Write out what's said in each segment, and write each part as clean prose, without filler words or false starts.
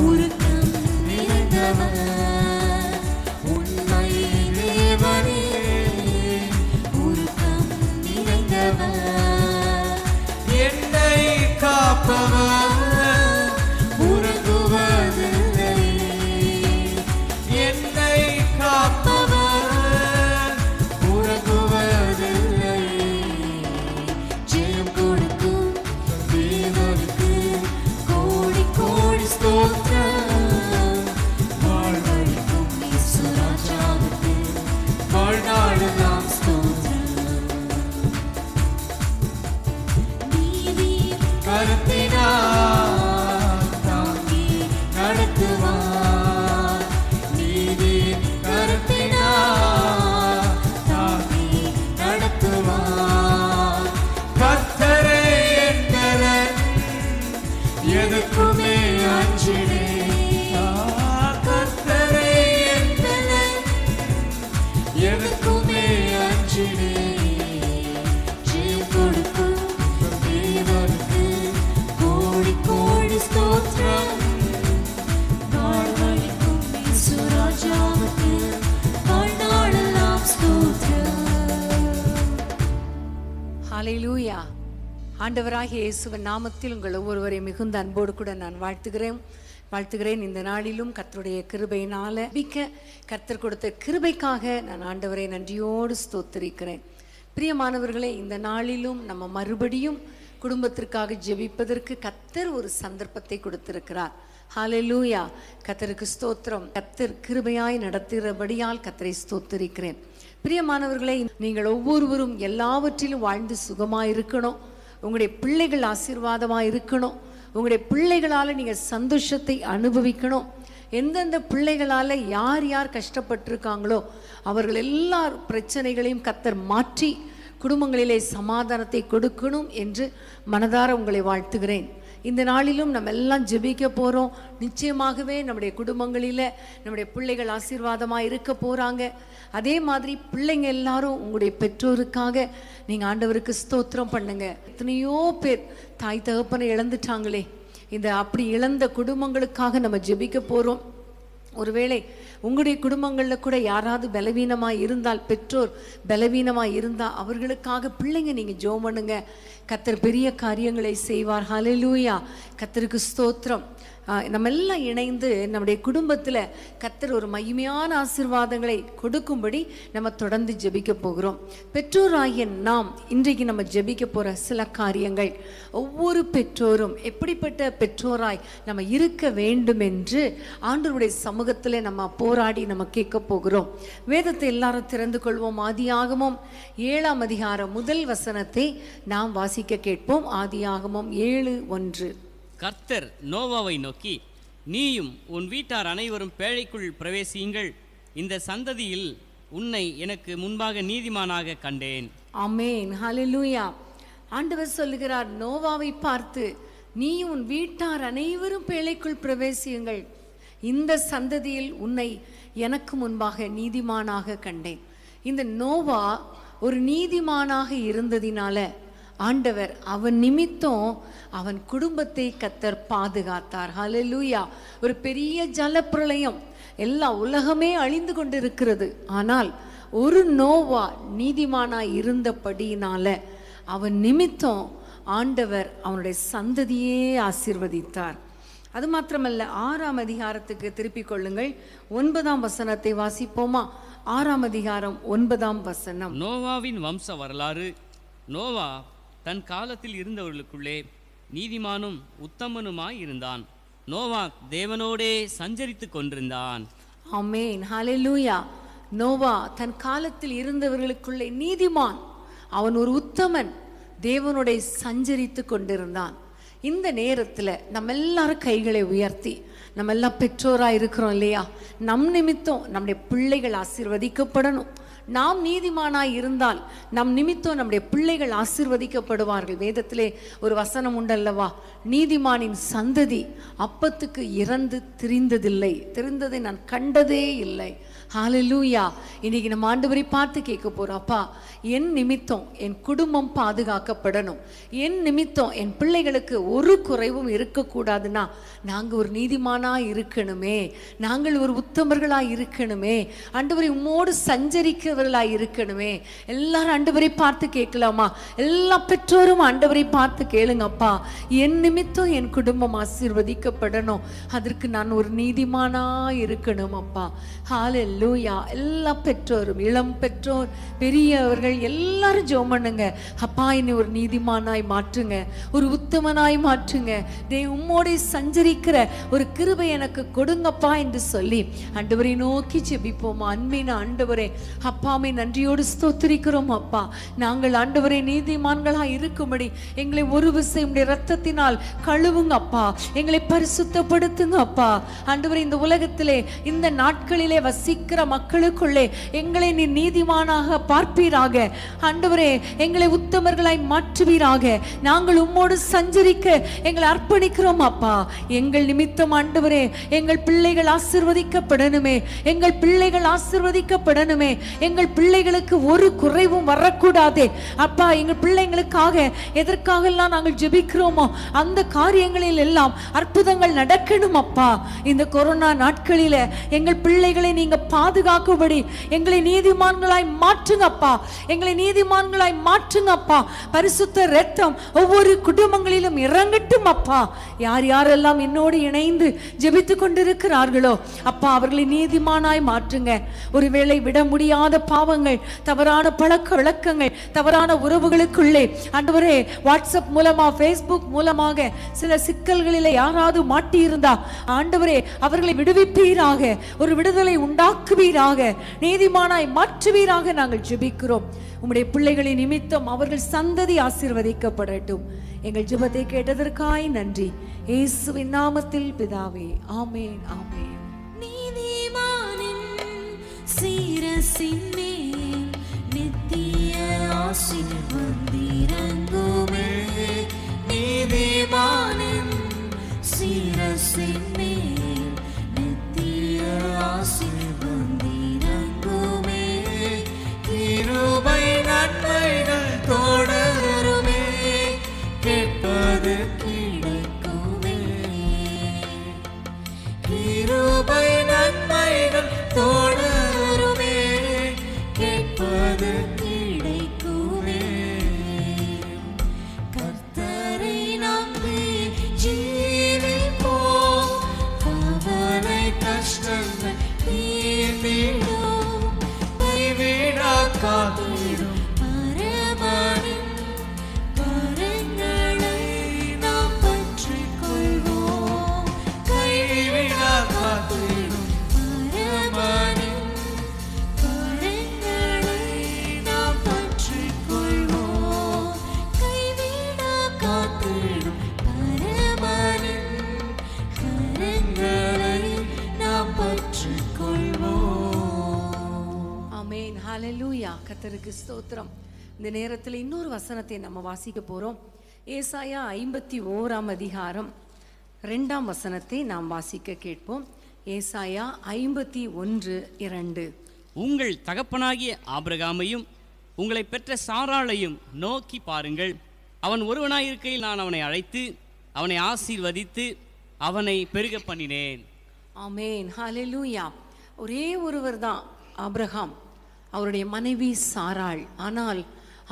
உருக்கம் நிறைந்தவர், உண்மை தேவனே, உருக்கம் நிறைந்தவர், என்னை காப்பவர் உறங்குவதில்லை, என்னை காப்பவர் உறங்குவதில்லை. ஜெயம் கொடுக்கும் தேவனுக்கு கோடி கோடி ஸ்தோத்திரம். வாழ்வழிக்கும் இயேசு ராஜாவுக்கு வாழ்நாளெல்லாம் ஸ்தோத்திரம். நீதி கருத்தினார் தாங்கி நடத்துவார், நீதி கருத்தினார் தாங்கி நடத்துவார். கர்த்தரே என் பலன், எதுக்குமே அஞ்சினேன், கர்த்தரே என் பலன், எதுக்குமே அஞ்சினேன். ஜெயம் கொடுக்கும் தேவனுக்கு கோடி கோடி ஸ்தோத்திரம். வாழ்வழிக்கும் இயேசு ராஜாவுக்கு வாழ்நாளெல்லாம் ஸ்தோத்திரம். ஹல்லேலூயா. ஆண்டவராகிய இயேசுவின் நாமத்தில் உங்கள் ஒவ்வொருவரை மிகுந்த அன்போடு கூட நான் வாழ்த்துகிறேன். இந்த நாளிலும் கர்த்தருடைய கிருபையினால கர்த்தர் கொடுத்த கிருபைக்காக நான் ஆண்டவரை நன்றியோடு ஸ்தோத்திரிக்கிறேன். பிரியமானவர்களே, இந்த நாளிலும் நம்ம மறுபடியும் குடும்பத்திற்காக ஜெபிப்பதற்கு கர்த்தர் ஒரு சந்தர்ப்பத்தை கொடுத்திருக்கிறார். ஹல்லேலூயா. கர்த்தருக்கு ஸ்தோத்திரம். கர்த்தர் கிருபையாய் நடத்துகிறபடியால் கர்த்தரை ஸ்தோத்திரிக்கிறேன். பிரியமானவர்களே, நீங்கள் ஒவ்வொருவரும் எல்லாவற்றிலும் வாழ்ந்து சுகமாயிருக்கணும். உங்களுடைய பிள்ளைகள் ஆசீர்வாதமாக இருக்கணும். உங்களுடைய பிள்ளைகளால் நீங்கள் சந்தோஷத்தை அனுபவிக்கணும். எந்தெந்த பிள்ளைகளால் யார் யார் கஷ்டப்பட்டிருக்காங்களோ அவர்கள் எல்லா பிரச்சனைகளையும் கர்த்தர் மாற்றி குடும்பங்களிலே சமாதானத்தை கொடுக்கணும் என்று மனதார உங்களை வாழ்த்துகிறேன். இந்த நாளிலும் நம்ம எல்லாம் ஜெபிக்க போகிறோம். நிச்சயமாகவே நம்முடைய குடும்பங்களில் நம்முடைய பிள்ளைகள் ஆசீர்வாதமாக இருக்க போகிறாங்க. அதே மாதிரி பிள்ளைங்க எல்லாரும் உங்களுடைய பெற்றோருக்காக நீங்கள் ஆண்டவருக்கு ஸ்தோத்திரம் பண்ணுங்க. எத்தனையோ பேர் தாய் தகப்பனை இழந்துட்டாங்களே, இந்த அப்படி இழந்த குடும்பங்களுக்காக நம்ம ஜெபிக்க போகிறோம். ஒருவேளை உங்களுடைய குடும்பங்களில் கூட யாராவது பலவீனமாக இருந்தால், பெற்றோர் பலவீனமாக இருந்தால் அவர்களுக்காக பிள்ளைங்க நீங்கள் ஜெபம் பண்ணுங்க. கர்த்தர் பெரிய காரியங்களை செய்வார். ஹல்லேலூயா. கர்த்தருக்கு ஸ்தோத்திரம். நம்ம எல்லாம் இணைந்து நம்முடைய குடும்பத்தில் கர்த்தர் ஒரு மகிமையான ஆசீர்வாதங்களை கொடுக்கும்படி நம்ம தொடர்ந்து ஜெபிக்க போகிறோம். பெற்றோராகிய நாம் இன்றைக்கு நம்ம ஜெபிக்க போகிற சில காரியங்கள், ஒவ்வொரு பெற்றோரும் எப்படிப்பட்ட பெற்றோராய் நம்ம இருக்க வேண்டும் என்று ஆண்டவருடைய சமூகத்தில் நம்ம போராடி நம்ம கேட்க போகிறோம். வேதத்தை எல்லாரும் திறந்து கொள்வோம். ஆதியாகமம் 7ஆம் அதிகாரம் 1 வசனத்தை நாம் வாசிக்க கேட்போம். ஆதியாகமம் 7:1. கர்த்தர் நோவாவை நோக்கி, நீயும் உன் வீட்டார் அனைவரும் பேழைக்குள் பிரவேசியுங்கள், இந்த சந்ததியில் உன்னை எனக்கு முன்பாக நீதிமானாக கண்டேன். ஆமென். ஹல்லேலூயா. ஆண்டவர் சொல்லுகிறார் நோவாவை பார்த்து, நீயும் உன் வீட்டார் அனைவரும் பேழைக்குள் பிரவேசியுங்கள், இந்த சந்ததியில் உன்னை எனக்கு முன்பாக நீதிமானாக கண்டேன். இந்த நோவா ஒரு நீதிமானாக இருந்ததினால ஆண்டவர் அவன் நிமித்தம் அவன் குடும்பத்தை கர்த்தர் பாதுகாத்தார். ஹல்லேலூயா. ஒரு பெரிய ஜலப்பிரளயம், எல்லா உலகமே அழிந்து கொண்டிருக்கிறது. ஆனால் ஒரு நோவா நீதிமானாய் இருந்தபடியினால அவன் நிமித்தம் ஆண்டவர் அவனுடைய சந்ததியே ஆசீர்வதித்தார். அது மாத்திரமல்ல, 6ஆம் அதிகாரத்துக்கு திருப்பிக் கொள்ளுங்கள். 9ஆம் வசனத்தை வாசிப்போமா? 6ஆம் அதிகாரம் 9ஆம் வசனம். நோவாவின் வம்ச வரலாறு. நோவா தன் காலத்தில் இருந்தவர்களுக்குள்ளே நீதிமானும் உத்தமனுமாய் இருந்தான். நோவா தேவனோடே சஞ்சரித்து கொண்டிருந்தான். ஆமென். ஹல்லேலூயா. நோவா தன் காலத்தில் இருந்தவர்களுக்குள்ளே நீதிமான், அவன் ஒரு உத்தமன், தேவனோடே சஞ்சரித்து கொண்டிருந்தான். இந்த நேரத்தில் நம்ம எல்லாரும் கைகளை உயர்த்தி, நம்ம எல்லாம் பெற்றோராக இருக்கிறோம் இல்லையா, நம் நிமித்தம் நம்முடைய பிள்ளைகள் ஆசீர்வதிக்கப்படணும். நாம் நீதிமானாய் இருந்தால் நம் நிமித்தம் நம்முடைய பிள்ளைகள் ஆசீர்வதிக்கப்படுவார்கள். வேதத்திலே ஒரு வசனம் உண்டல்லவா, நீதிமானின் சந்ததி அப்பத்துக்கு இறந்து திரிந்ததில்லை, திரிந்ததை நான் கண்டதே இல்லை. ஹalleluya. இன்னைக்கு நம்ம ஆண்டவரை பார்த்து கேட்க போறோம், அப்பா என் நிமித்தம் என் குடும்பம் பாதுகாக்கப்படணும், என் நிமித்தம் என் பிள்ளைகளுக்கு ஒரு குறைவும் இருக்கக்கூடாதுன்னா நாங்கள் ஒரு நீதிமானாக இருக்கணுமே, நாங்கள் ஒரு உத்தமர்களாக இருக்கணுமே, ஆண்டவரை உம்மோடு சஞ்சரிக்கிறவர்களாக இருக்கணுமே. எல்லாரும் ஆண்டவரை பார்த்து கேட்கலாமா? எல்லா பெற்றோரும் ஆண்டவரை பார்த்து கேளுங்கப்பா, என் நிமித்தம் என் குடும்பம் ஆசீர்வதிக்கப்படணும், அதற்கு நான் ஒரு நீதிமானாக இருக்கணும் அப்பா. ஹalleluya. எல்லா பெற்றோரும், இளம் பெற்றோர், பெரியவர்கள் எல்லாரும் ஜெபம் பண்ணுங்க. அப்பா என்னை ஒரு நீதிமானாய் மாற்றுங்க, ஒரு உத்தமனாய் மாற்றுங்க, உம்மோடு சஞ்சரிக்கிற ஒரு கிருபை எனக்கு கொடுங்கப்பா என்று சொல்லி ஆண்டவரை நோக்கி ஜெபிப்போம். அன்பின் ஆண்டவரே, அப்பாமை நன்றியோடு ஸ்தோத்திரிக்கிறோம் அப்பா. நாங்கள் ஆண்டவரை நீதிமான்களாய் இருக்கும்படி எங்களை ஒரு விசை உடைய இரத்தத்தினால் கழுவுங்க அப்பா, எங்களை பரிசுத்தப்படுத்துங்க அப்பா. ஆண்டவரே, இந்த உலகத்திலே இந்த நாட்களிலே வசிக்கிற மக்களுக்குள்ளே எங்களை நீ நீதிமானாக பார்ப்பீராக. ஆண்டவரே, எங்களை உத்தமர்களாய் மாற்றுவீராக. நாங்கள் உம்மோடு சஞ்சரிக்க எங்களை அர்ப்பணிக்கிறோம் அப்பா. எங்கள் நிமித்தம் ஆண்டவரே எங்கள் பிள்ளைகள் ஆசீர்வதிக்கப்படணுமே, எங்கள் பிள்ளைகள் ஆசீர்வதிக்கப்படணுமே, எங்கள் பிள்ளைகளுக்கு ஒரு குறைவும் வரக்கூடாதே அப்பா. எங்கள் பிள்ளைங்களுக்காக எதற்காகலாம் நாங்கள் ஜெபிக்கிறோமோ அந்த காரியங்களில் எல்லாம் அற்புதங்கள் நடக்கணும் அப்பா. இந்த கொரோனா நாட்களில எங்கள் பிள்ளைகளை நீங்க பாதுகாக்கும்படி எங்களை நீதிமான்களாய் மாற்றுங்கப்பா, எங்களை நீதிமான்களாய் மாற்றுங்கப்பா. பரிசுத்த இரத்தம் ஒவ்வொரு குடும்பங்களிலும் இறங்கட்டும் அப்பா. யார் யாரெல்லாம் என்னோடு இணைந்து ஜெபித்து கொண்டிருக்கிறார்களோ அப்பா, அவர்களை நீதிமானாய் மாற்றுங்க. ஒருவேளை விட முடியாத பாவங்கள், தவறான பழக்க வழக்கங்கள், தவறான உறவுகளுக்குள்ளே ஆண்டவரே வாட்ஸ்அப் மூலமா, ஃபேஸ்புக் மூலமாக சில சிக்கல்களில் யாராவது மாட்டியிருந்தா ஆண்டவரே அவர்களை விடுவிப்பீராக, ஒரு விடுதலை உண்டாக்குவீராக, நீதிமானாய் மாற்றுவீராக நாங்கள் ஜெபிக்கிறோம். உம்முடைய பிள்ளைகளின் நிமித்தம் அவர்கள் சந்ததி ஆசீர்வதிக்கப்படட்டும். எங்கள் ஜெபத்தை கேட்டதற்காய் நன்றி, இயேசுவின் நாமத்தில் பிதாவே, ஆமென், ஆமென். நீதிமானின் சிரசின் மேல் நித்திய ஆசி வந்திறங்குமே, நீதிமானின் சிரசின் மேல் நித்திய ஆசி வந்திறங்குமே, கிருபை நன்மைகள் தொடருமே, கேட்பது கிடைக்குமே, கிருபை நன்மைகள் தொடருமே, கேட்பது கிடைக்குமே. கர்த்தரை நம்பி ஜீவிப்போம், கவலை கஷ்டங்கள் தீர்ந்திடும், கைவிடா காத்திடும் பரமனின் கரங்களை நாம் பற்றிக் கொள்வோம், கைவிடா காத்திடும் பரமனின் கரங்களை நாம் பற்றிக் கொள்வோம், கைவிடா காத்திடும் பரமனின் கரங்களை நாம் பற்றிக் கொள்வோம். ஆமென், ஹalleluya. கர்த்தருக்கு ஸ்தோத்திரம். இந்த நேரத்தில் இன்னொரு வசனத்தை நம்ம வாசிக்க போறோம். ஏசாயா 51 அதிகாரம் 2 வசனத்தை நாம் வாசிக்க கேட்போம். ஏசாயா 51:2. உங்கள் தகப்பனாகிய ஆபிரகாமையும் உங்களை பெற்ற சாராளையும் நோக்கி பாருங்கள். அவன் ஒருவனாயிருக்கையில் நான் அவனை அழைத்து அவனை ஆசீர்வதித்து அவனை பெருக பண்ணினேன். ஆமென், ஹalleluya. ஒரே ஒருவர் தான் ஆபிரகாம், அவருடைய மனைவி சாராள். ஆனால்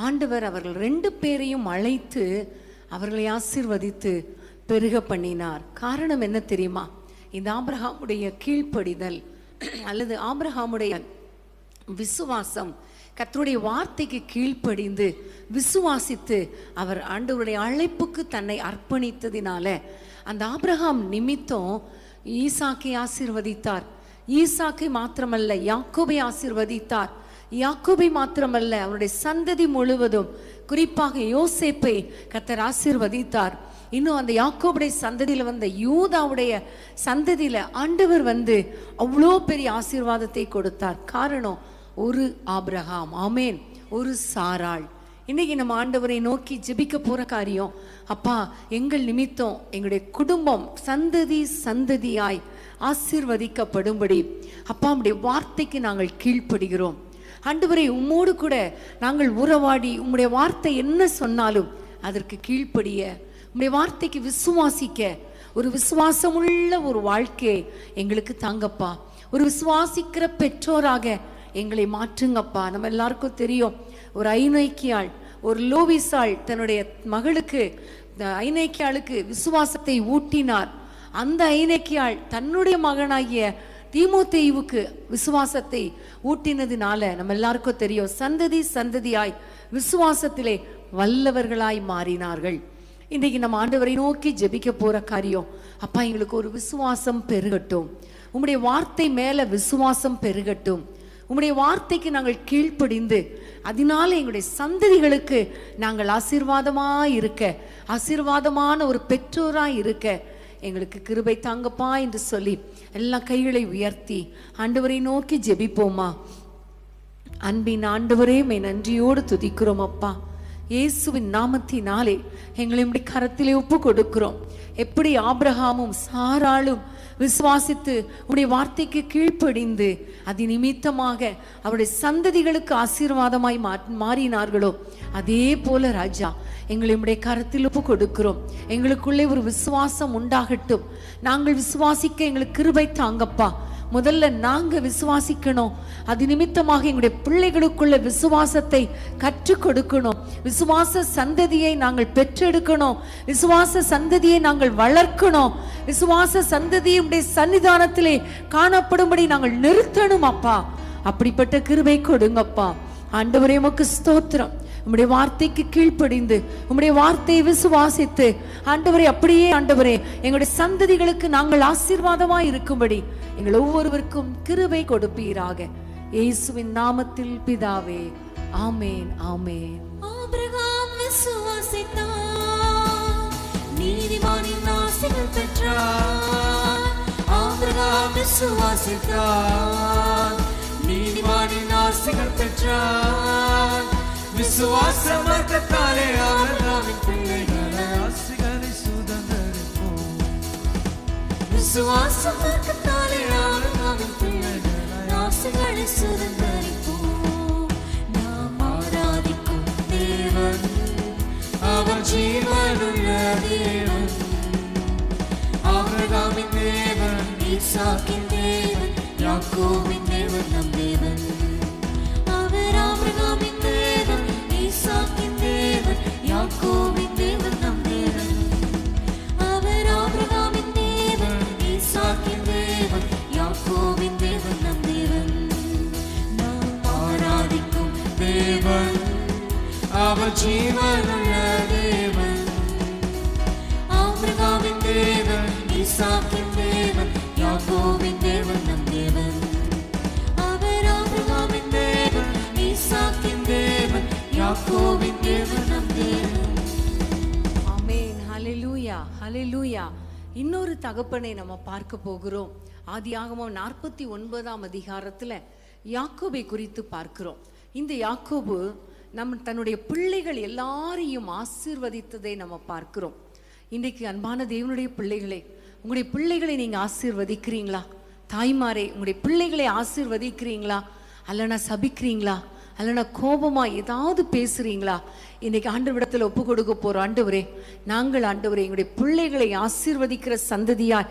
ஆண்டவர் அவர்கள் 2 பேரையும் அழைத்து அவர்களை ஆசீர்வதித்து பெருக பண்ணினார். காரணம் என்ன தெரியுமா? இந்த ஆபிரகாமுடைய கீழ்ப்படிதல் அல்லது ஆபிரகாமுடைய விசுவாசம், கர்த்தருடைய வார்த்தைக்கு கீழ்ப்படிந்து விசுவாசித்து அவர் ஆண்டவருடைய அழைப்புக்கு தன்னை அர்ப்பணித்ததினால அந்த ஆபிரகாம் நிமித்தம் ஈசாக்கை ஆசீர்வதித்தார். ஈசாக்கை மாத்திரமல்ல, யாக்கோபை ஆசீர்வதித்தார். யாக்கோபை மாத்திரமல்ல, அவருடைய சந்ததி முழுவதும், குறிப்பாக யோசேப்பை கர்த்தர் ஆசீர்வதித்தார். இன்னும் அந்த யாக்கோபுடைய சந்ததியில் வந்த யூதாவுடைய சந்ததியில் ஆண்டவர் வந்து அவ்வளோ பெரிய ஆசீர்வாதத்தை கொடுத்தார். காரணம் ஒரு ஆபிரகாம், ஆமேன், ஒரு சாராள். இன்னைக்கு நம்ம ஆண்டவரை நோக்கி ஜெபிக்க போற காரியம், அப்பா எங்கள் நிமித்தம் எங்களுடைய குடும்பம் சந்ததி சந்ததியாய் ஆசீர்வதிக்கப்படும்படி அப்பா உம்முடைய வார்த்தைக்கு நாங்கள் கீழ்ப்படுகிறோம். ஆண்டவரே, உம்மோடு கூட நாங்கள் உறவாடி உம்முடைய வார்த்தை என்ன சொன்னாலும் அதற்கு கீழ்ப்படிய, உம்முடைய வார்த்தைக்கு விசுவாசிக்க ஒரு விசுவாசமுள்ள ஒரு வாழ்க்கையை எங்களுக்கு தாங்கப்பா. ஒரு விசுவாசிக்கிற பெற்றோராக எங்களை மாற்றுங்கப்பா. நம்ம எல்லாருக்கும் தெரியும், ஒரு ஐநோக்கியாள், ஒரு லோவிசாள் தன்னுடைய மகளுக்கு, ஐநேக்கியாளுக்கு விசுவாசத்தை ஊட்டினார். அந்த ஐநேக்கியாள் தன்னுடைய மகனாகிய தீமோத்தேயுவுக்கு விசுவாசத்தை ஊட்டினதுனால நம்ம எல்லாருக்கும் தெரியும், சந்ததி சந்ததியாய் விசுவாசத்திலே வல்லவர்களாய் மாறினார்கள். இன்றைக்கு நம்ம ஆண்டவரை நோக்கி ஜெபிக்க போற காரியம், அப்பா எங்களுக்கு ஒரு விசுவாசம் பெருகட்டும், உம்முடைய வார்த்தை மேல விசுவாசம் பெருகட்டும், உம்முடைய வார்த்தைக்கு நாங்கள் கீழ்ப்படிந்து அதனால எங்களுடைய சந்ததிகளுக்கு நாங்கள் ஆசீர்வாதமாய் இருக்க, ஆசீர்வாதமான ஒரு பெற்றோராய் இருக்க எங்களுக்கு கிருபை தாங்கப்பா என்று சொல்லி எல்லா கைகளை உயர்த்தி ஆண்டவரை நோக்கி ஜெபிப்போமா. அன்பின் ஆண்டவரே, மை நன்றியோடு துதிக்கிறோம் அப்பா. இயேசுவின் நாமத்தினாலே எங்களை இப்படி கரத்திலே ஒப்பு கொடுக்கிறோம். எப்படி ஆபிரகாமும் சாராளும் விசுவாசித்து உடைய வார்த்தைக்கு கீழ்ப்படிந்து அது நிமித்தமாக அவருடைய சந்ததிகளுக்கு ஆசீர்வாதமாய் மாறினார்களோ, அதே போல ராஜா எங்களை உடைய கரத்தில் ஒப்பு கொடுக்கிறோம். எங்களுக்குள்ளே ஒரு விசுவாசம் உண்டாகட்டும். நாங்கள் விசுவாசிக்க எங்களுக்கு கிருபை தாங்கப்பா. முதல்ல நாங்க விசுவாசிக்கணும், அது நிமித்தமாக எங்களுடைய பிள்ளைகளுக்குள்ள விசுவாசத்தை கற்றுக் கொடுக்கணும். விசுவாச சந்ததியை நாங்கள் பெற்றெடுக்கணும். விசுவாச சந்ததியை நாங்கள் வளர்க்கணும். விசுவாச சந்ததியை உடைய சன்னிதானத்திலே காணப்படும்படி நாங்கள் நிறுத்தணும் அப்பா. அப்படிப்பட்ட கிருபை கொடுங்கப்பா. ஆண்டவரே, உமக்கு ஸ்தோத்திரம். உம்முடைய வார்த்தைக்கு கீழ்ப்படிந்து உம்முடைய வார்த்தையை விசுவாசித்து ஆண்டவரே, அப்படியே ஆண்டவரே எங்களுடைய சந்ததிகளுக்கு நாங்கள் ஆசீர்வாதமாய் இருக்கும்படி எங்கள் ஒவ்வொருவருக்கும் கிருபை கொடுப்பீராக. இயேசுவின் நாமத்தில் பிதாவே, ஆமேன், ஆமேன். ஆபிரகாம் விசுவாசித்தார், நீதிமானின் ஆசீர்வாதம் பெற்றார். ஆபிரகாம் விசுவாசித்தார், நீதிமானின் ஆசீர்வாதம் பெற்றார். விசுவாச மார்க்கத்தாலே ஆபிரகாமின் பிள்ளைகளை ஆசீர்வாதத்தை சுதந்தரிப்போம். விசுவாச மார்க்கத்தாலே ஆபிரகாமின் பிள்ளைகளை ஆசீர்வாதத்தை சுதந்தரிப்போம். நாம் ஆராதிக்கும் தேவன் அவர் ஜீவனுள்ள தேவன். ஆபிரகாமின் தேவன், ஈசாக்கின் தேவன், யாக்கோபின் தேவன் நம் தேவன். அவர் ஆபிரகாமின் தேவன், ஈசாக்கின் தேவன், யாக்கோபின் தேவன் நம் தேவன். அவர் ஆபிரகாமின் தேவன், ஈசாக்கின் தேவன், யாக்கோபின் தேவன் நம் தேவன். நாம் ஆராதிக்கும் தேவன் அவர் ஜீவனுள்ள தேவன். ஆபிரகாமின் தேவன், ஈசாக்கின் தேவன், யாக்கோபின் தேவன் நம் தேவன். அவர் ஆபிரகாமின் தேவன், ஈசாக்கின் தேவன், யாக்கோபின் தேவன் நம் தேவன். ஆமென். ஹல்லேலூயா, ஹல்லேலூயா. இன்னொரு தகப்பனை நம்ம பார்க்க போகிறோம். ஆதியாகமம் 49ஆம் அதிகாரத்துல யாக்கோபை குறித்து பார்க்கிறோம். இந்த யாக்கோபு தன்னுடைய பிள்ளைகள் எல்லாரையும் ஆசீர்வதித்ததை நம்ம பார்க்கிறோம். இன்றைக்கு அன்பான தேவனுடைய பிள்ளைகளே, உங்களுடைய பிள்ளைகளை நீங்க ஆசீர்வதிக்கிறீங்களா? தாய்மாரே, உங்களுடைய பிள்ளைகளை ஆசீர்வதிக்கிறீங்களா? அல்லனா சபிக்கிறீங்களா? அல்லனா கோபமா ஏதாவது பேசுறீங்களா? இன்னைக்கு ஆண்டவரிடத்துல ஒப்பு கொடுக்க போறோம். ஆண்டவரே, நாங்கள் ஆண்டவரே எங்களுடைய பிள்ளைகளை ஆசீர்வதிக்கிற சந்ததியாய்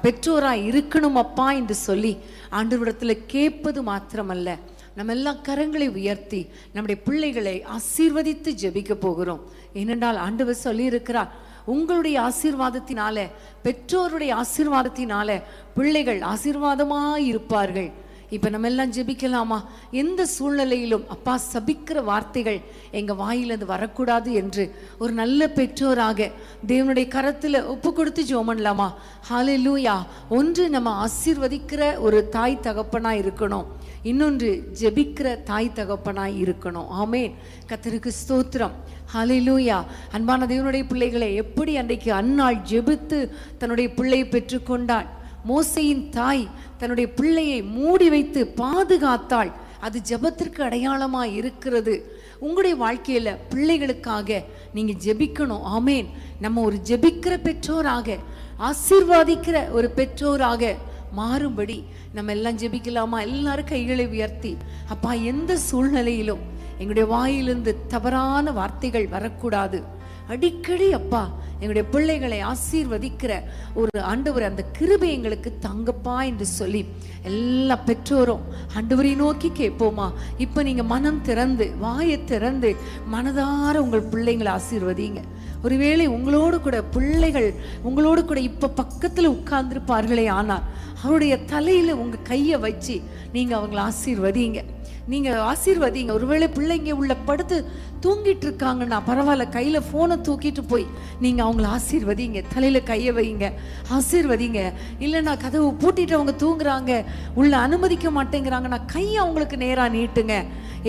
பெற்றோராய் இருக்கணும் அப்பா என்று சொல்லி ஆண்டவரிடத்துல கேட்பது மாத்திரமல்ல, நம்ம எல்லாம் கரங்களை உயர்த்தி நம்முடைய பிள்ளைகளை ஆசீர்வதித்து ஜெபிக்க போகிறோம். ஏனென்றால் ஆண்டவர் சொல்லி இருக்கிறார், உங்களுடைய ஆசீர்வாதத்தினால, பெற்றோருடைய ஆசீர்வாதத்தினால பிள்ளைகள் ஆசீர்வாதமாய் இருப்பார்கள். இப்ப நம்ம எல்லாம் ஜெபிக்கலாமா? எந்த சூழ்நிலையிலும் அப்பா சபிக்கிற வார்த்தைகள் எங்க வாயிலிருந்து வரக்கூடாது என்று ஒரு நல்ல பெற்றோராக தேவனுடைய கரத்துல ஒப்பு கொடுத்து ஜெபம் பண்ணலாமா? ஹல்லேலூயா. ஒன்று நம்ம ஆசீர்வதிக்கிற ஒரு தாய் தகப்பனா இருக்கணும், இன்னொன்று ஜெபிக்கிற தாய் தகப்பனாய் இருக்கணும். ஆமென். கர்த்தருக்கு ஸ்தோத்திரம். ஹல்லேலூயா. அன்பான தேவனுடைய பிள்ளைகளை, எப்படி அன்றைக்கு அன்னாள் ஜெபித்து தன்னுடைய பிள்ளையை பெற்றுக்கொண்டாள். மோசையின் தாய் தன்னுடைய பிள்ளையை மூடி வைத்து பாதுகாத்தாள். அது ஜெபத்திற்கு அடையாளமாய் இருக்கிறது. உங்களுடைய வாழ்க்கையில பிள்ளைகளுக்காக நீங்க ஜெபிக்கணும். ஆமேன். நம்ம ஒரு ஜெபிக்கிற பெற்றோராக, ஆசீர்வாதிக்கிற ஒரு பெற்றோராக மாறும்படி நம்ம எல்லாம் ஜெபிக்கலாமா? எல்லாரும் கைகளை உயர்த்தி, அப்பா எந்த சூழ்நிலையிலும் எங்களுடைய வாயிலிருந்து தவறான வார்த்தைகள் வரக்கூடாது. அடிக்கடி அப்பா எங்களுடைய பிள்ளைகளை ஆசீர்வதிக்கிற ஒரு ஆண்டவர் அந்த கிருபை எங்களுக்கு தங்கப்பா என்று சொல்லி எல்லா பெற்றோரும் ஆண்டவரை நோக்கி கேட்போமா? இப்ப நீங்க மனம் திறந்து வாயை திறந்து மனதார உங்கள் பிள்ளைங்களை ஆசீர்வதிங்க. ஒருவேளை உங்களோடு கூட பிள்ளைகள் உங்களோடு கூட இப்ப பக்கத்துல உட்கார்ந்துருப்பார்களே, ஆனால் அவருடைய தலையில உங்க கையை வச்சு நீங்க அவங்களை ஆசீர்வதிங்க. நீங்க ஆசீர்வதிங்க. ஒருவேளை பிள்ளைங்க உள்ள படுத்து தூங்கிட்டு இருக்காங்கன்னா பரவாயில்ல, கையில போனை தூக்கிட்டு போய் நீங்க அவங்கள ஆசீர்வதிங்க. தலையில கையை வைங்க, ஆசீர்வதிங்க. இல்லைன்னா கதவு பூட்டிட்டு அவங்க தூங்குறாங்க, உள்ள அனுமதிக்க மாட்டேங்கிறாங்கன்னா கையை அவங்களுக்கு நேரா நீட்டுங்க.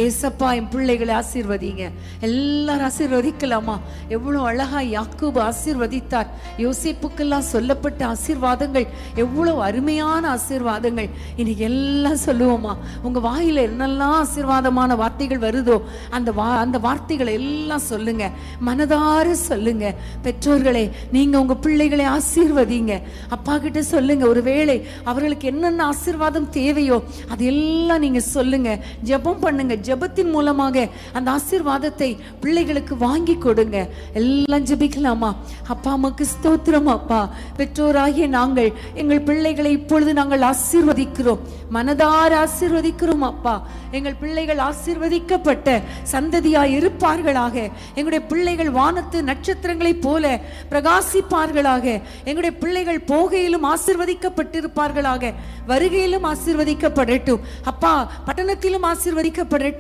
ஏசப்பா என் பிள்ளைகளை ஆசீர்வதிங்க. எல்லாரும் ஆசீர்வதிக்கலாமா? எவ்வளவு அழகா யாக்கோபு ஆசீர்வதித்தார். யோசேப்புக்கெல்லாம் சொல்லப்பட்ட ஆசீர்வாதங்கள் எவ்வளவு அருமையான ஆசீர்வாதங்கள். இன்னைக்கு எல்லாம் சொல்லுவோமா? உங்க வாயில என்னெல்லாம் ஆசீர்வாதமான வார்த்தைகள் வருதோ அந்த வார்த்தைகளை எல்லாம் சொல்லுங்க, மனதார சொல்லுங்க. பெற்றோர்களே, நீங்க உங்க பிள்ளைகளை ஆசீர்வதிங்க. அப்பா கிட்ட சொல்லுங்க. ஒருவேளை அவர்களுக்கு என்னென்ன ஆசீர்வாதம் தேவையோ அதெல்லாம் நீங்க சொல்லுங்க. ஜெபம் பண்ணுங்க. ஜெபத்தின் மூலமாக அந்த ஆசீர்வாதத்தை பிள்ளைகளுக்கு வாங்கி கொடுங்க. எல்லாம் ஜெபிக்கலாமா? அப்பா அம்மாக்கு ஸ்தோத்திரம். அப்பா பெற்றோராகிய நாங்கள் எங்கள் பிள்ளைகளை இப்பொழுது நாங்கள் ஆசீர்வதிக்கிறோம், மனதார ஆசீர்வதிக்கிறோம். அப்பா எங்கள் பிள்ளைகள் ஆசீர்வதிக்கப்பட்ட சந்ததியாய் இருப்பார்களாக. எங்களுடைய பிள்ளைகள் வானத்து நட்சத்திரங்களைப் போல பிரகாசிப்பார்களாக. எங்களுடைய பிள்ளைகள் போகையிலும் ஆசீர்வதிக்கப்பட்டிருப்பார்களாக, வருகையிலும் ஆசீர்வதிக்கப்படட்டும். அப்பா பட்டணத்திலும் ஆசீர்வதிக்கப்படட்டும்.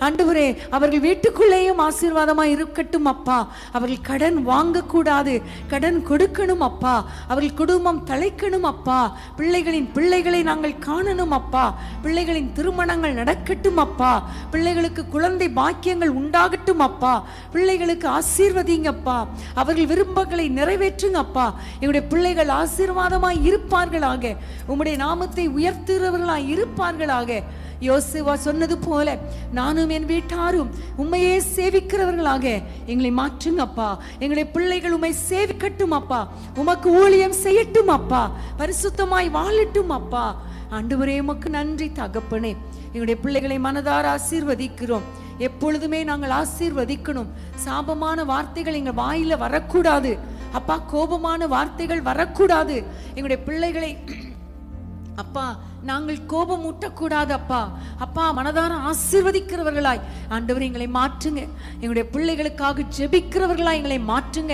ஆண்டவரே, அவர்கள் வீட்டுக்குள்ளேயும் ஆசீர்வாதமாய் இருக்கட்டும். அப்பா அவர்கள் கடன் வாங்கக்கூடாது, கடன் கொடுக்கணும். அப்பா அவர்கள் குடும்பம் தழைக்கணும். அப்பா பிள்ளைகளின் பிள்ளைகளை நாங்கள் காணணும். அப்பா பிள்ளைகளின் திருமணங்கள் நடக்கட்டும். அப்பா பிள்ளைகளுக்கு குழந்தை பாக்கியங்கள் உண்டாகட்டும். அப்பா பிள்ளைகளுக்கு ஆசீர்வதிங்கப்பா. அவர்கள் விருப்பங்களை நிறைவேற்றுங்க. அப்பா எங்களுடைய பிள்ளைகள் ஆசீர்வாதமாய் இருப்பார்களாக, உம்முடைய நாமத்தை உயர்த்துகிறவர்களாய் இருப்பார்களாக. யோசுவா சொன்னது போல நானும் என் வீட்டாரும் உம்மையே சேவிக்கிறவர்களாக எங்களை மாற்றுங்க. அப்பா எங்களுடைய பிள்ளைகள் உம்மை சேவிக்கட்டும். அப்பா உமக்கு ஊழியம் செய்யட்டும். அப்பா பரிசுத்தமாய் வாழட்டும். அப்பா ஆண்டவரே, உமக்கு நன்றி தகப்பனே. எங்களுடைய பிள்ளைகளை மனதார ஆசீர்வதிக்கிறோம். எப்பொழுதுமே நாங்கள் ஆசீர்வதிக்கணும். சாபமான வார்த்தைகள் எங்கள் வாயில வரக்கூடாது. அப்பா கோபமான வார்த்தைகள் வரக்கூடாது. எங்களுடைய பிள்ளைகளை அப்பா நாங்கள் கோபம் ஊட்டக்கூடாது. அப்பா அப்பா மனதார ஆசீர்வதிக்கிறவர்களாய் ஆண்டவரே எங்களை மாற்றுங்க. எங்களுடைய பிள்ளைகளுக்காக ஜெபிக்கிறவர்களாய் எங்களை மாற்றுங்க.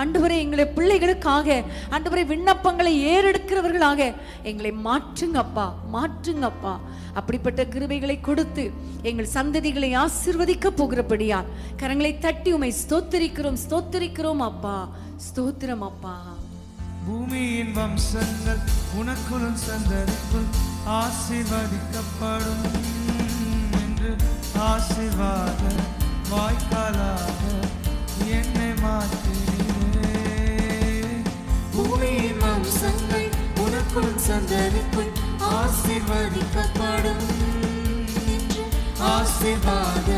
ஆண்டவரே எங்களுடைய பிள்ளைகளுக்காக ஆண்டவரே விண்ணப்பங்களை ஏறெடுக்கிறவர்களாக எங்களை மாற்றுங்க. அப்பா மாற்றுங்க. அப்பா அப்படிப்பட்ட கிருபைகளை கொடுத்து எங்கள் சந்ததிகளை ஆசீர்வதிக்க போகிறபடியால் கரங்களை தட்டி உம்மை ஸ்தோத்திரிக்கிறோம், ஸ்தோத்திரிக்கிறோம். அப்பா ஸ்தோத்திரம். அப்பா பூமியின் வம்சங்கள் உனக்குள் சந்ததிக்குள் ஆசீர்வதிக்கப்படும் என்று ஆசீர்வாத வாய்க்காலாக என்னை மாற்றினீரே. பூமியின் வம்சங்கள் உனக்குள் சந்ததிக்குள் ஆசீர்வதிக்கப்படும் என்று ஆசீர்வாத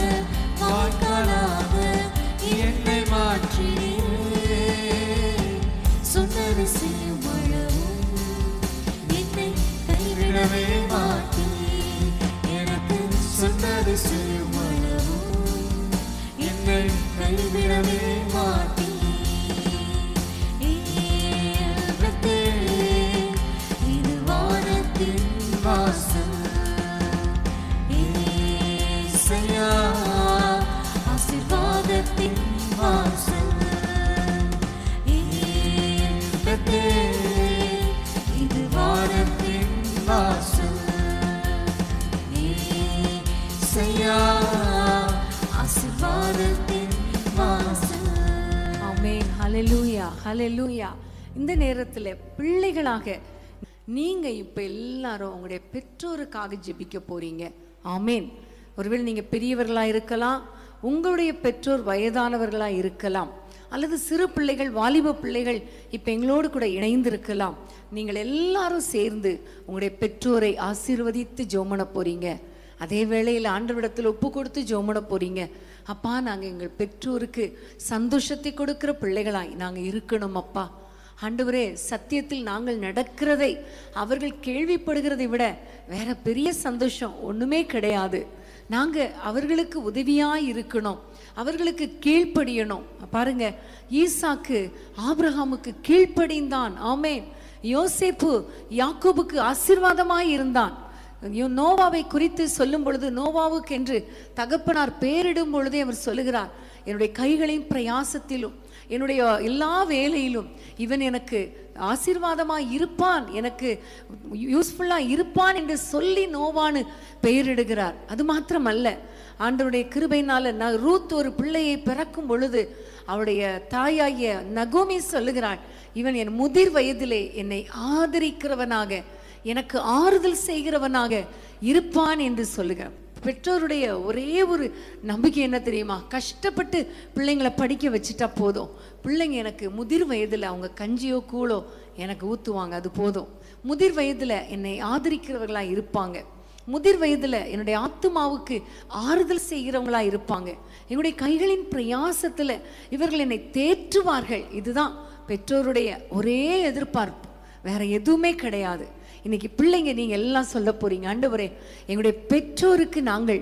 வாய்க்காலாக என்னை மாற்றினீரே. சொன்னது செய்யும் அளவும் என்னை கைவிடவே மாட்டீர். எனக்கு சொன்னது செய்யும் அளவும் என்னை கைவிடவே மாட்டீர். இது வானத்தின் வாசல், ஏசையா ஆசீர்வாதத்தின் வாசல். இது வானத்தின் வாசல், ஏசையா ஆசீர்வாதத்தின் வாசல். ஆமென். ஹல்லேலூயா, ஹல்லேலூயா. இந்த நேரத்தில் பிள்ளைகளாக நீங்க இப்ப எல்லாரும் உங்களுடைய பெற்றோருக்காக ஜெபிக்க போறீங்க. ஆமென். ஒருவேளை நீங்க பெரியவர்களா இருக்கலாம், உங்களுடைய பெற்றோர் வயதானவர்களா இருக்கலாம், அல்லது சிறு பிள்ளைகள் வாலிப பிள்ளைகள் இப்போ எங்களோடு கூட இணைந்திருக்கலாம். நீங்கள் எல்லாரும் சேர்ந்து உங்களுடைய பெற்றோரை ஆசீர்வதித்து ஜெபம் பண்ண போறீங்க. அதே வேளையில் ஆண்டவரிடத்தில் ஒப்பு கொடுத்து ஜெபம் பண்ண போறீங்க. அப்பா நாங்கள் எங்கள் பெற்றோருக்கு சந்தோஷத்தை கொடுக்கிற பிள்ளைகளாய் நாங்கள் இருக்கணும். அப்பா ஆண்டவரே, சத்தியத்தில் நாங்கள் நடக்கிறதை அவர்கள் கேள்விப்படுகிறதை விட வேற பெரிய சந்தோஷம் ஒண்ணுமே கிடையாது. நாங்க அவர்களுக்கு உதவியாய் இருக்கணும், அவர்களுக்கு கீழ்ப்படியணும். பாருங்க, ஈசாக்கு ஆபிரகாமுக்கு கீழ்ப்படிந்தான். ஆமென். யோசேப்பு யாக்கோபுக்கு ஆசீர்வாதமாய் இருந்தான். நோவாவை குறித்து சொல்லும் பொழுது, நோவாவுக்கு என்று தகப்பனார் பேரிடும் பொழுதே அவர் சொல்லுகிறார், என்னுடைய கைகளின் பிரயாசத்திலும் என்னுடைய எல்லா வேலையிலும் இவன் எனக்கு ஆசீர்வாதமாய் இருப்பான், எனக்கு யூஸ்ஃபுல்லா இருப்பான் என்று சொல்லி நோவான்னு பெயரிடுகிறார். அது மாத்திரமல்ல, ஆண்டவருடைய கிருபையினால ரூத் ஒரு பிள்ளையை பிறக்கும் பொழுது அவருடைய தாயாகிய நகோமி சொல்லுகிறாள், இவன் என் முதிர் வயதிலே என்னை ஆதரிக்கிறவனாக, எனக்கு ஆறுதல் செய்கிறவனாக இருப்பான் என்று சொல்லுகிறார். பெற்றோருடைய ஒரே ஒரு நம்பிக்கை என்ன தெரியுமா? கஷ்டப்பட்டு பிள்ளைங்களை படிக்க வச்சுட்டா போதும், பிள்ளைங்க எனக்கு முதிர் வயதில் அவங்க கஞ்சியோ கூழோ எனக்கு ஊற்றுவாங்க, அது போதும். முதிர் வயதில் என்னை ஆதரிக்கிறவர்களாக இருப்பாங்க, முதிர் வயதில் என்னுடைய ஆத்துமாவுக்கு ஆறுதல் செய்கிறவங்களா இருப்பாங்க, என்னுடைய கைகளின் பிரயாசத்தில் இவர்கள் என்னை தேற்றுவார்கள். இதுதான் பெற்றோருடைய ஒரே எதிர்பார்ப்பு, வேற எதுவுமே கிடையாது. இன்னைக்கு பிள்ளைங்க நீங்க எல்லாம் சொல்ல போறீங்க, ஆண்டவரே எங்களுடைய பெற்றோருக்கு நாங்கள்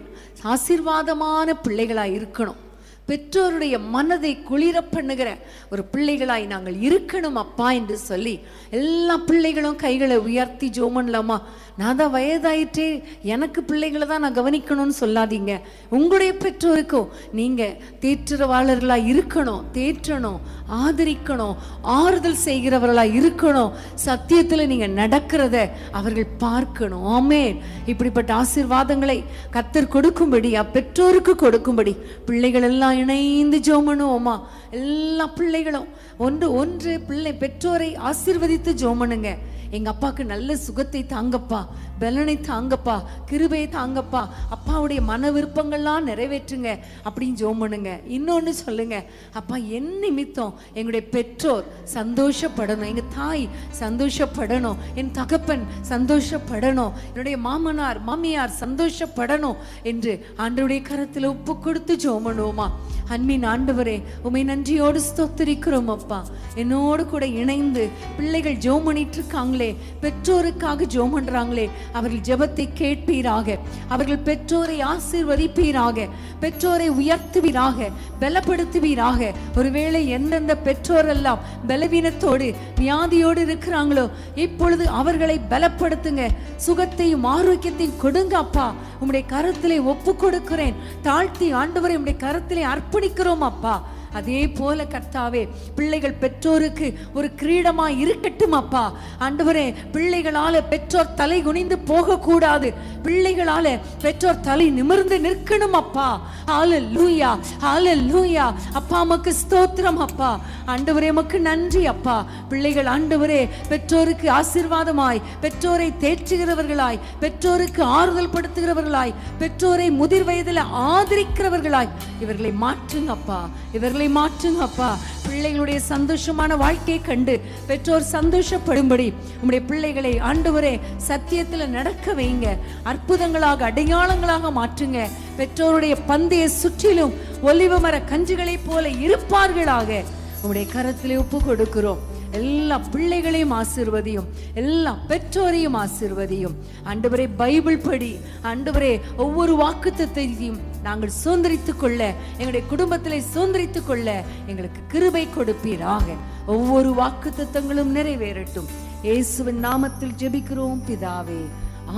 ஆசீர்வாதமான பிள்ளைகளாய் இருக்கணும், பெற்றோருடைய மனதை குளிர பண்ணுகிற ஒரு பிள்ளைகளாய் நாங்கள் இருக்கணும் அப்பா என்று சொல்லி எல்லா பிள்ளைகளும் கைகளை உயர்த்தி ஜோமன்லாமா. நான் தான் வயதாயிற்றே, எனக்கு பிள்ளைகளை தான் நான் கவனிக்கணும்னு சொல்லாதீங்க. உங்களுடைய பெற்றோருக்கும் நீங்க தேற்றுறவாளர்களா இருக்கணும், தேற்றணும், ஆதரிக்கணும், ஆறுதல் செய்கிறவர்களா இருக்கணும், சத்தியத்தில் நீங்க நடக்கிறத அவர்கள் பார்க்கணும். ஆமென். இப்படிப்பட்ட ஆசீர்வாதங்களை கர்த்தர் கொடுக்கும்படி, பெற்றோருக்கு கொடுக்கும்படி பிள்ளைகள் எல்லாம் இணைந்து ஜெபம் பண்ணுவோமா? எல்லா பிள்ளைகளும் ஒன்று பிள்ளை பெற்றோரை ஆசீர்வதித்து ஜெபம் பண்ணுங்க. எங்க அப்பாவுக்கு நல்ல சுகத்தை தாங்கப்பா, பலனை தாங்கப்பா, கிருபையை தாங்கப்பா, அப்பாவுடைய மன விருப்பங்கள்லாம் நிறைவேற்றுங்க அப்படின்னு ஜெபம் பண்ணுங்க. இன்னொன்று சொல்லுங்க, அப்பா என் நிமித்தம் எங்களுடைய பெற்றோர் சந்தோஷப்படணும், எங்க தாய் சந்தோஷப்படணும், என் தகப்பன் சந்தோஷப்படணும், என்னுடைய மாமனார் மாமியார் சந்தோஷப்படணும் என்று ஆண்டவருடைய கரத்தில் ஒப்பு கொடுத்து ஜெபம் பண்ணுவோமா? அன்பின் ஆண்டவரே, உம்மை நன்றியோடு ஸ்தோத்திரிக்கிறோம் அப்பா. என்னோடு கூட இணைந்து பிள்ளைகள் ஜெபம் பண்ணிட்டு இருக்காங்களே, பெற்றோருக்காக ஜெபம் பண்றாங்களே, அவர்கள் ஜெபத்தை கேட்பீராக, அவர்கள் பெற்றோரை ஆசீர்வதிப்பீராக, பெற்றோரை உயர்த்துவீராக, பலப்படுத்துவீராக. ஒருவேளை எந்தெந்த பெற்றோரெல்லாம் பலவீனத்தோடு வியாதியோடு இருக்கிறாங்களோ இப்பொழுது அவர்களை பலப்படுத்துங்க, சுகத்தையும் ஆரோக்கியத்தையும் கொடுங்க அப்பா. உம்முடைய கரத்திலே ஒப்பு கொடுக்கிறேன், தாழ்த்தி ஆண்டவரை உம்முடைய கரத்திலே அர்ப்பணிக்கிறோம் அப்பா. அதே போல கர்த்தாவே, பிள்ளைகள் பெற்றோருக்கு ஒரு கிரீடமா இருக்கட்டும் அப்பா. ஆண்டவரே, பிள்ளைகளால பெற்றோர் தலை குனிந்து போக கூடாது, பிள்ளைகளால பெற்றோர் தலை நிமிர்ந்து நிற்கணும் அப்பா. ஹல்லேலூயா, ஹல்லேலூயா. அப்பா உமக்கு ஸ்தோத்திரம் அப்பா. ஆண்டவரே உமக்கு நன்றி அப்பா. பிள்ளைகள் ஆண்டவரே பெற்றோருக்கு ஆசீர்வாதமாய், பெற்றோரை தேற்றுகிறவர்களாய், பெற்றோருக்கு ஆறுதல் படுத்துகிறவர்களாய், பெற்றோரை முதிர் வயதில் ஆதரிக்கிறவர்களாய் இவர்களை மாற்றுங்க அப்பா, இவர்களை மாற்றுங்க அப்பா. பிள்ளைகளுடைய சந்தோஷமான வாழ்க்கையை கண்டு பெற்றோர் சந்தோஷப்படும்படி உம்முடைய பிள்ளைகளை ஆண்டவரே சத்தியத்தில் நடக்க வைங்க, அற்புதங்களாக அடையாளங்களாக மாற்றுங்க. பெற்றோருடைய பந்தையை சுற்றிலும் ஒலிவ மர கஞ்சுகளைப் போல இருப்பார்களாக உம்முடைய கரத்திலே ஒப்பு கொடுக்கிறோம். எல்லா பிள்ளைகளையும் ஆசீர்வதியும், எல்லா பெற்றோரையும் ஆசீர்வதியும். ஆண்டவரே பைபிள் படி ஆண்டவரே ஒவ்வொரு வாக்குத்தத்தத்தையும் நாங்கள் சுதந்திரித்துக் கொள்ள, எங்களுடைய குடும்பத்திலே சுதந்திரித்துக் கொள்ள எங்களுக்கு கிருபை கொடுப்பீராக. ஒவ்வொரு வாக்குத்தத்தங்களும் நிறைவேறட்டும். இயேசுவின் நாமத்தில் ஜெபிக்கிறோம் பிதாவே,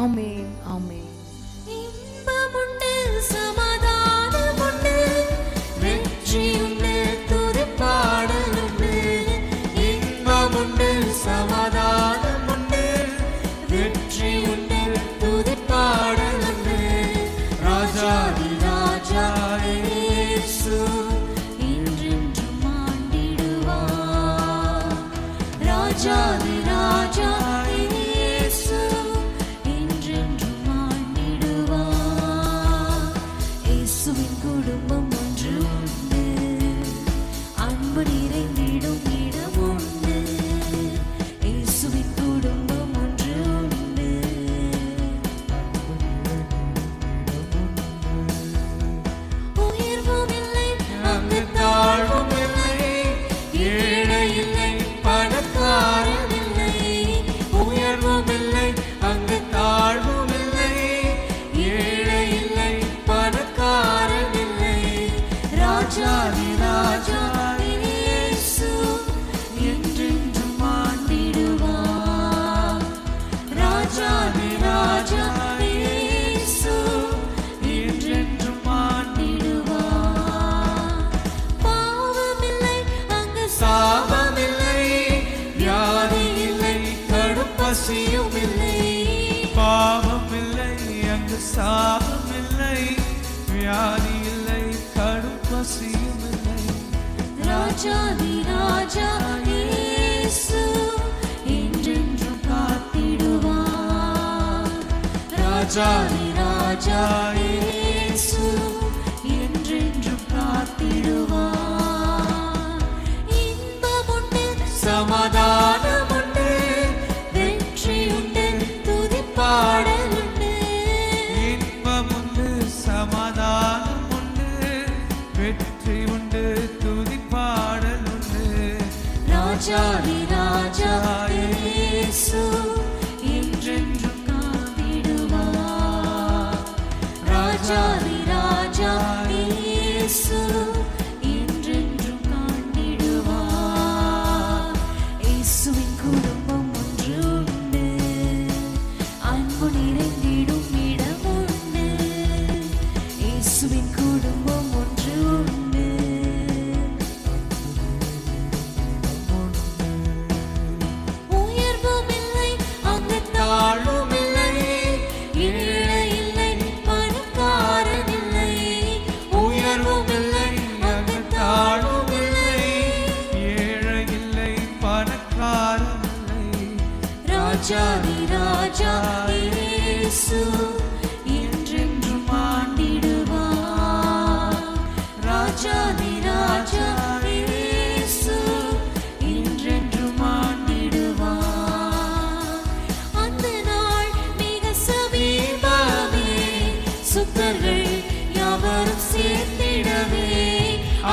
ஆமென், ஆமென். இன்பமுண்டு, சமாதானமுண்டு, வெற்றியுண்டு, துதிப்பாடலுண்டு. இன்பமுண்டு, சமாதானமுண்டு, வெற்றியுண்டு, துதிப்பாடலுண்டு. ராஜாதி ராஜா இயேசு என்றென்றும் ஆண்டிடுவார். ராஜாதி ராஜா இயேசு என்றென்றும் ஆண்டிடுவார். சாபம் இல்லை, வியாதி இல்லை, கடும் பசியும் இல்லை. ராஜாதி ராஜா இயேசு என்றென்றும் காத்திடுவார். ராஜாதி ராஜா இயேசு என்றென்றும் காத்திடுவார். இன்பம் உண்டு, சமாதானம் உண்டு, வெற்றி உண்டு, துதிப்பாடல் உண்டு. இன்பம் உண்டு, சமாதானம் உண்டு, வெற்றி உண்டு, துதிப்பாடல் உண்டு. ராஜாதி ராஜா இயேசு என்றென்றும் காத்திடுவார். ராஜாதி ராஜா இயேசு என்றென்றும் காத்திடுவார். இயேசுவின் குடும்பம் ஒன்று உண்டு, அன்பு நிறைந்திடும் இடம் உண்டு. இயேசுவின் குடும்பம் ஒன்று உண்டு. உயர்வும் இல்லை, அங்கு தாழ்வும் இல்லை, ஏழை இல்லை, பணக்காரன் இல்லை. உயர்வும் இல்லை, அங்கு தாழ்வும் இல்லை. ஏழை இல்லை, பணக்காரன் இல்லை. ராஜாதி ராஜா இயேசு என்றென்றும் ஆண்டிடுவார். ராஜாதி ராஜா இயேசு என்றென்றும் ஆண்டிடுவார். அந்த நாள் மிக சமீபமே, சுத்தர்கள் யாவரும் சேர்ந்திடவே.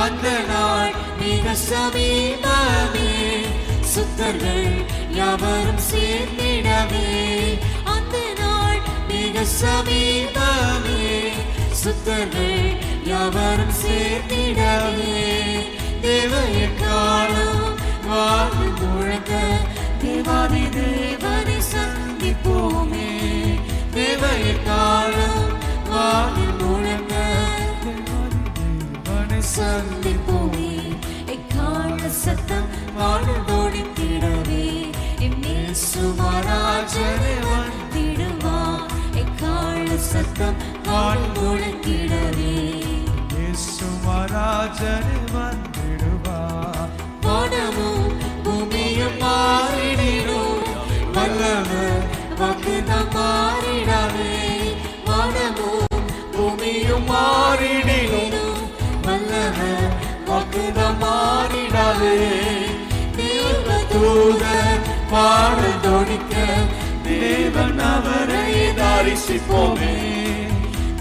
அந்த நாள் மிக சமீபமே, சுத்தர்கள் யாவரும் சேர்ந்திடவே. அந்த நாள் மிக சமீபமே, சுத்தர்கள் யாவரும் சேர்ந்திடவே. தேவைய காலம் வாழ்வு முழங்க, தேவாதி தேவனை சந்திப்போமே. தேவைய காலம் வாழ்வு முழங்க, தேவனை சந்திப்போமே. எக்கால சத்தம் வானில் தோடித்திடவே, என் இயேசு மகாராஜனே வந்திடுவார். எக்கால சத்தம் வானில் முழங்கிடவே, இயேசு மகாராஜனே வந்திடுவார். வானமும் பூமியும் மாறிடிடும், வல்லவர் வாக்குதான் மாறிடாதே. வானமும் பூமியும் மாறிடிடும், வல்லவர் வாக்குதான் மாறிடாதே. தேவதூதர் பாடல் தொனிக்க, தேவன் அவரை தரிசிப்போமே.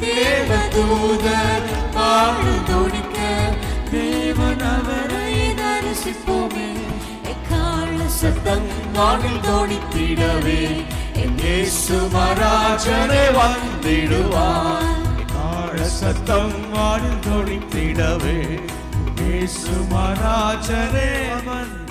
தேவதூதர் பாடல் தொனிக்க, தேவன் அவரை தரிசிப்போமே. எக்கால சத்தம் வானில் தோணித்திடவே, என் இயேசு மகாராஜனே வந்திடுவார். கால சத்தம் வானில் தொனித்திடவே, இயேசு மகாராஜனே வந்திடுவார்.